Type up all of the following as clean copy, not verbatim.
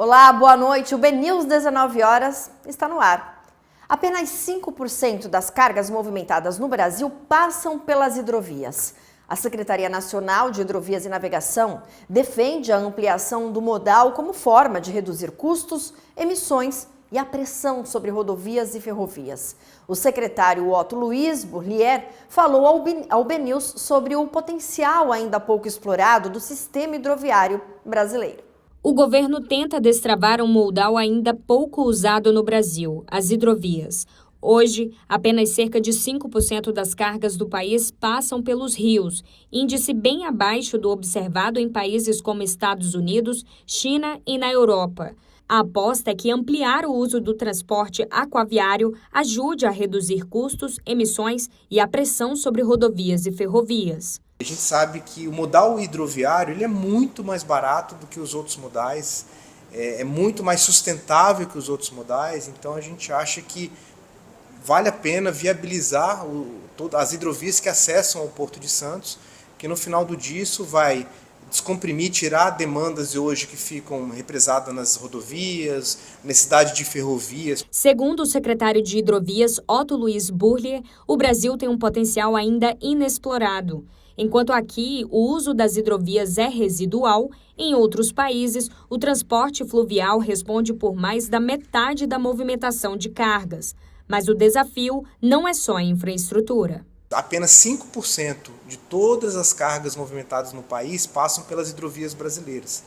Olá, boa noite. O BNews 19 horas está no ar. Apenas 5% das cargas movimentadas no Brasil passam pelas hidrovias. A Secretaria Nacional de Hidrovias e Navegação defende a ampliação do modal como forma de reduzir custos, emissões e a pressão sobre rodovias e ferrovias. O secretário Otto Luiz Burlier falou ao BNews sobre o potencial ainda pouco explorado do sistema hidroviário brasileiro. O governo tenta destravar um modal ainda pouco usado no Brasil, as hidrovias. Hoje, apenas cerca de 5% das cargas do país passam pelos rios, índice bem abaixo do observado em países como Estados Unidos, China e na Europa. A aposta é que ampliar o uso do transporte aquaviário ajude a reduzir custos, emissões e a pressão sobre rodovias e ferrovias. A gente sabe que o modal hidroviário ele é muito mais barato do que os outros modais, é muito mais sustentável que os outros modais, então a gente acha que vale a pena viabilizar as hidrovias que acessam ao Porto de Santos, que no final do dia isso vai descomprimir, tirar demandas de hoje que ficam represadas nas rodovias, necessidade de ferrovias. Segundo o secretário de Hidrovias, Otto Luiz Burlier, o Brasil tem um potencial ainda inexplorado. Enquanto aqui o uso das hidrovias é residual, em outros países o transporte fluvial responde por mais da metade da movimentação de cargas. Mas o desafio não é só a infraestrutura. Apenas 5% de todas as cargas movimentadas no país passam pelas hidrovias brasileiras.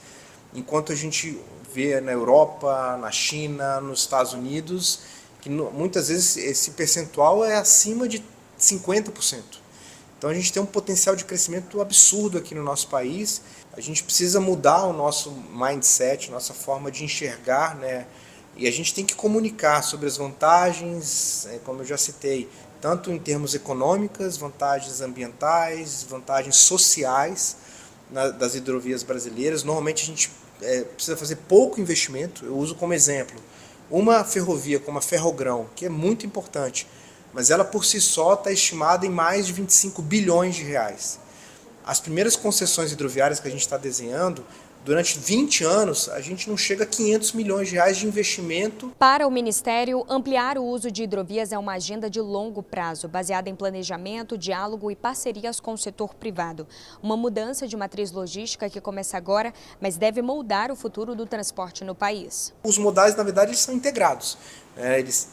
Enquanto a gente vê na Europa, na China, nos Estados Unidos, que muitas vezes esse percentual é acima de 50%. Então a gente tem um potencial de crescimento absurdo aqui no nosso país. A gente precisa mudar o nosso mindset, nossa forma de enxergar, né? E a gente tem que comunicar sobre as vantagens, como eu já citei, tanto em termos econômicos, vantagens ambientais, vantagens sociais das hidrovias brasileiras. Normalmente a gente precisa fazer pouco investimento. Eu uso como exemplo uma ferrovia como a Ferrogrão, que é muito importante, mas ela por si só está estimada em mais de 25 bilhões de reais. As primeiras concessões hidroviárias que a gente está desenhando, durante 20 anos, a gente não chega a 500 milhões de reais de investimento. Para o Ministério, ampliar o uso de hidrovias é uma agenda de longo prazo, baseada em planejamento, diálogo e parcerias com o setor privado. Uma mudança de matriz logística que começa agora, mas deve moldar o futuro do transporte no país. Os modais, na verdade, eles são integrados.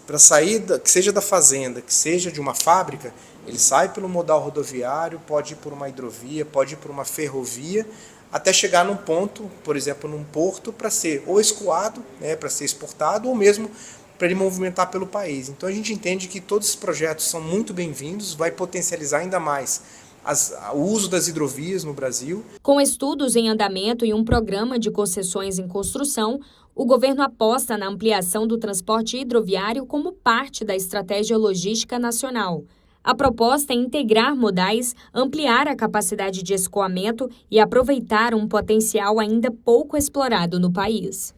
Para sair, que seja da fazenda, que seja de uma fábrica, ele sai pelo modal rodoviário, pode ir por uma hidrovia, pode ir por uma ferrovia, até chegar num ponto, por exemplo, num porto, para ser ou escoado, para ser exportado, ou mesmo para ele movimentar pelo país. Então a gente entende que todos esses projetos são muito bem-vindos, vai potencializar ainda mais o uso das hidrovias no Brasil. Com estudos em andamento e um programa de concessões em construção, o governo aposta na ampliação do transporte hidroviário como parte da estratégia logística nacional. A proposta é integrar modais, ampliar a capacidade de escoamento e aproveitar um potencial ainda pouco explorado no país.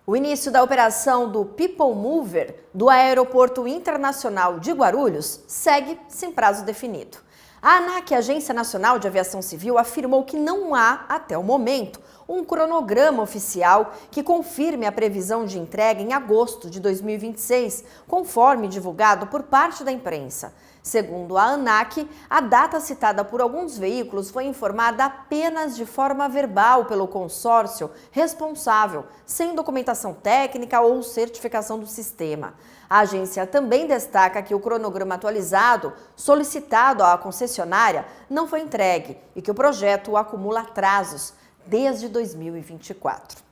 O início da operação do People Mover do Aeroporto Internacional de Guarulhos segue sem prazo definido. A ANAC, Agência Nacional de Aviação Civil, afirmou que não há, até o momento, um cronograma oficial que confirme a previsão de entrega em agosto de 2026, conforme divulgado por parte da imprensa. Segundo a ANAC, a data citada por alguns veículos foi informada apenas de forma verbal pelo consórcio responsável, sem documentação técnica ou certificação do sistema. A agência também destaca que o cronograma atualizado, solicitado à concessionária, não foi entregue e que o projeto acumula atrasos desde 2024.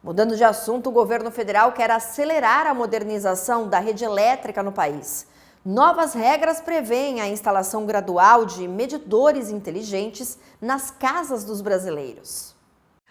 Mudando de assunto, o governo federal quer acelerar a modernização da rede elétrica no país. Novas regras prevêem a instalação gradual de medidores inteligentes nas casas dos brasileiros.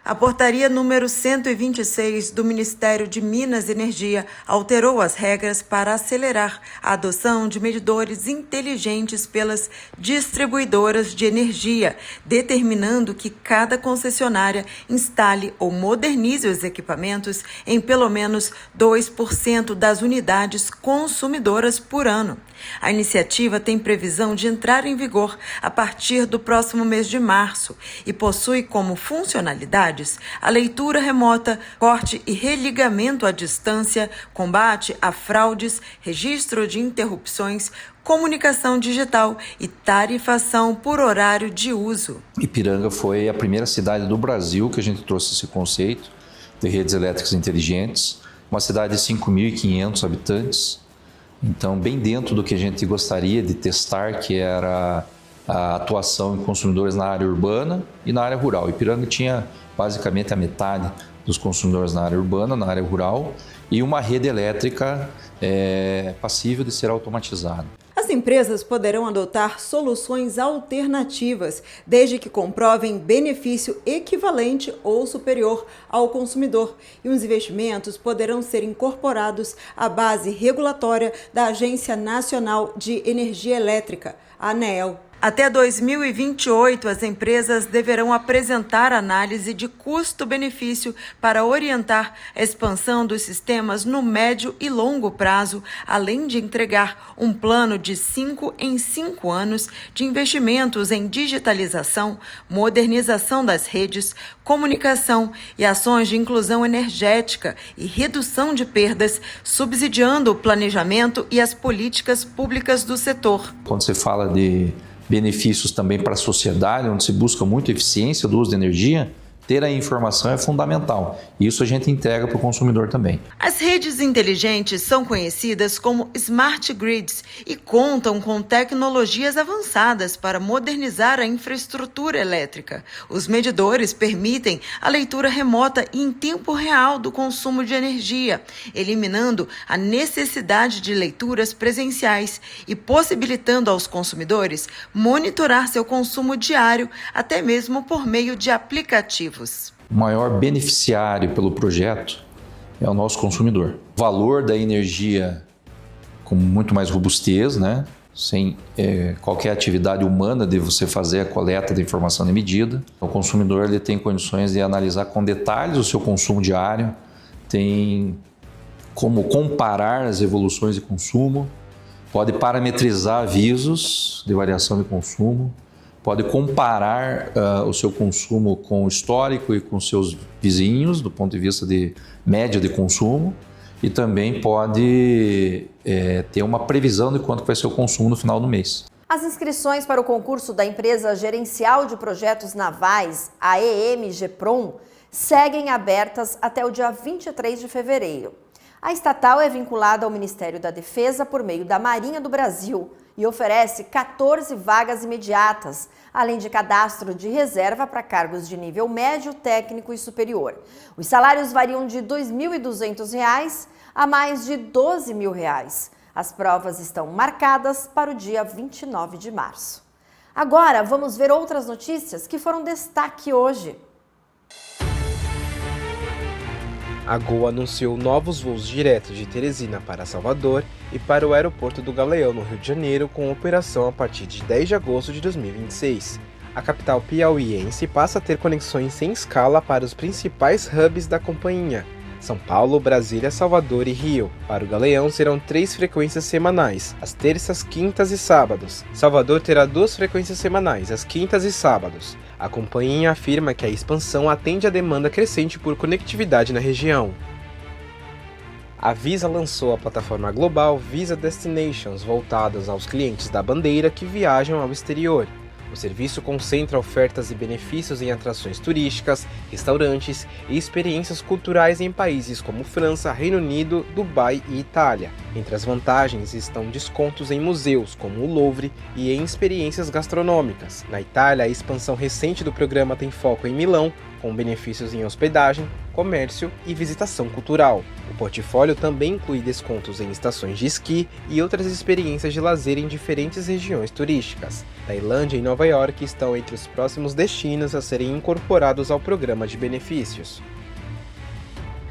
A portaria número 126 do Ministério de Minas e Energia alterou as regras para acelerar a adoção de medidores inteligentes pelas distribuidoras de energia, determinando que cada concessionária instale ou modernize os equipamentos em pelo menos 2% das unidades consumidoras por ano. A iniciativa tem previsão de entrar em vigor a partir do próximo mês de março e possui como funcionalidade atividades: a leitura remota, corte e religamento à distância, combate a fraudes, registro de interrupções, comunicação digital e tarifação por horário de uso. Ipiranga foi a primeira cidade do Brasil que a gente trouxe esse conceito de redes elétricas inteligentes, uma cidade de 5.500 habitantes, então bem dentro do que a gente gostaria de testar, que era a atuação em consumidores na área urbana e na área rural. Ipiranga tinha basicamente a metade dos consumidores na área urbana, na área rural, e uma rede elétrica passível de ser automatizada. As empresas poderão adotar soluções alternativas, desde que comprovem benefício equivalente ou superior ao consumidor, e os investimentos poderão ser incorporados à base regulatória da Agência Nacional de Energia Elétrica, a ANEEL. Até 2028, as empresas deverão apresentar análise de custo-benefício para orientar a expansão dos sistemas no médio e longo prazo, além de entregar um plano de 5 em 5 anos de investimentos em digitalização, modernização das redes, comunicação e ações de inclusão energética e redução de perdas, subsidiando o planejamento e as políticas públicas do setor. Quando se fala de benefícios também para a sociedade, onde se busca muito eficiência do uso de energia, ter a informação é fundamental. Isso a gente entrega para o consumidor também. As redes inteligentes são conhecidas como Smart Grids e contam com tecnologias avançadas para modernizar a infraestrutura elétrica. Os medidores permitem a leitura remota e em tempo real do consumo de energia, eliminando a necessidade de leituras presenciais e possibilitando aos consumidores monitorar seu consumo diário, até mesmo por meio de aplicativos. O maior beneficiário pelo projeto é o nosso consumidor. O valor da energia com muito mais robustez, né? Sem qualquer atividade humana de você fazer a coleta da informação de medida. O consumidor ele tem condições de analisar com detalhes o seu consumo diário, tem como comparar as evoluções de consumo, pode parametrizar avisos de variação de consumo, pode comparar o seu consumo com o histórico e com seus vizinhos, do ponto de vista de média de consumo, e também pode ter uma previsão de quanto vai ser o consumo no final do mês. As inscrições para o concurso da empresa gerencial de projetos navais, a EMGPROM, seguem abertas até o dia 23 de fevereiro. A estatal é vinculada ao Ministério da Defesa por meio da Marinha do Brasil e oferece 14 vagas imediatas, além de cadastro de reserva para cargos de nível médio, técnico e superior. Os salários variam de R$ 2.200 a mais de R$ 12.000. As provas estão marcadas para o dia 29 de março. Agora, vamos ver outras notícias que foram destaque hoje. A Gol anunciou novos voos diretos de Teresina para Salvador e para o aeroporto do Galeão, no Rio de Janeiro, com operação a partir de 10 de agosto de 2026. A capital piauiense passa a ter conexões sem escala para os principais hubs da companhia: São Paulo, Brasília, Salvador e Rio. Para o Galeão serão 3 frequências semanais, às terças, quintas e sábados. Salvador terá 2 frequências semanais, às quintas e sábados. A companhia afirma que a expansão atende à demanda crescente por conectividade na região. A Visa lançou a plataforma global Visa Destinations, voltadas aos clientes da bandeira que viajam ao exterior. O serviço concentra ofertas e benefícios em atrações turísticas, restaurantes e experiências culturais em países como França, Reino Unido, Dubai e Itália. Entre as vantagens estão descontos em museus, como o Louvre, e em experiências gastronômicas. Na Itália, a expansão recente do programa tem foco em Milão, com benefícios em hospedagem, comércio e visitação cultural. O portfólio também inclui descontos em estações de esqui e outras experiências de lazer em diferentes regiões turísticas. Tailândia e Nova York estão entre os próximos destinos a serem incorporados ao programa de benefícios.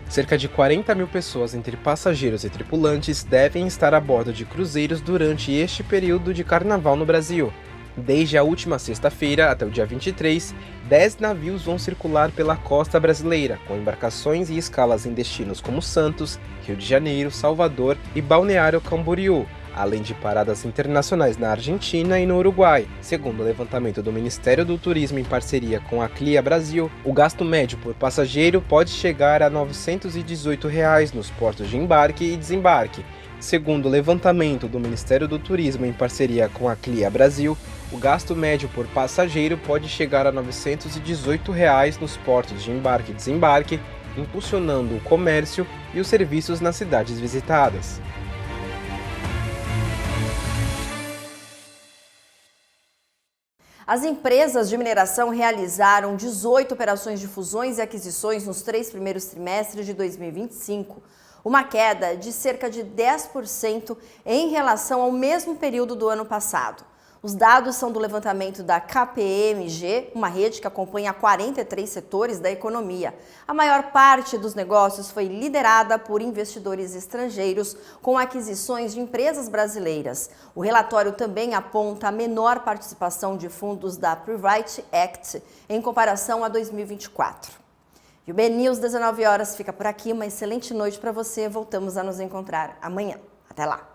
Cerca de 40 mil pessoas entre passageiros e tripulantes devem estar a bordo de cruzeiros durante este período de carnaval no Brasil. Desde a última sexta-feira até o dia 23, 10 navios vão circular pela costa brasileira, com embarcações e escalas em destinos como Santos, Rio de Janeiro, Salvador e Balneário Camboriú, além de paradas internacionais na Argentina e no Uruguai. Segundo o levantamento do Ministério do Turismo em parceria com a CLIA Brasil, o gasto médio por passageiro pode chegar a R$ 918 nos portos de embarque e desembarque. Segundo o levantamento do Ministério do Turismo em parceria com a CLIA Brasil, o gasto médio por passageiro pode chegar a R$ 918 nos portos de embarque e desembarque, impulsionando o comércio e os serviços nas cidades visitadas. As empresas de mineração realizaram 18 operações de fusões e aquisições nos 3 primeiros trimestres de 2025, uma queda de cerca de 10% em relação ao mesmo período do ano passado. Os dados são do levantamento da KPMG, uma rede que acompanha 43 setores da economia. A maior parte dos negócios foi liderada por investidores estrangeiros, com aquisições de empresas brasileiras. O relatório também aponta a menor participação de fundos da Private Act em comparação a 2024. E o BNews 19 horas fica por aqui. Uma excelente noite para você. Voltamos a nos encontrar amanhã. Até lá!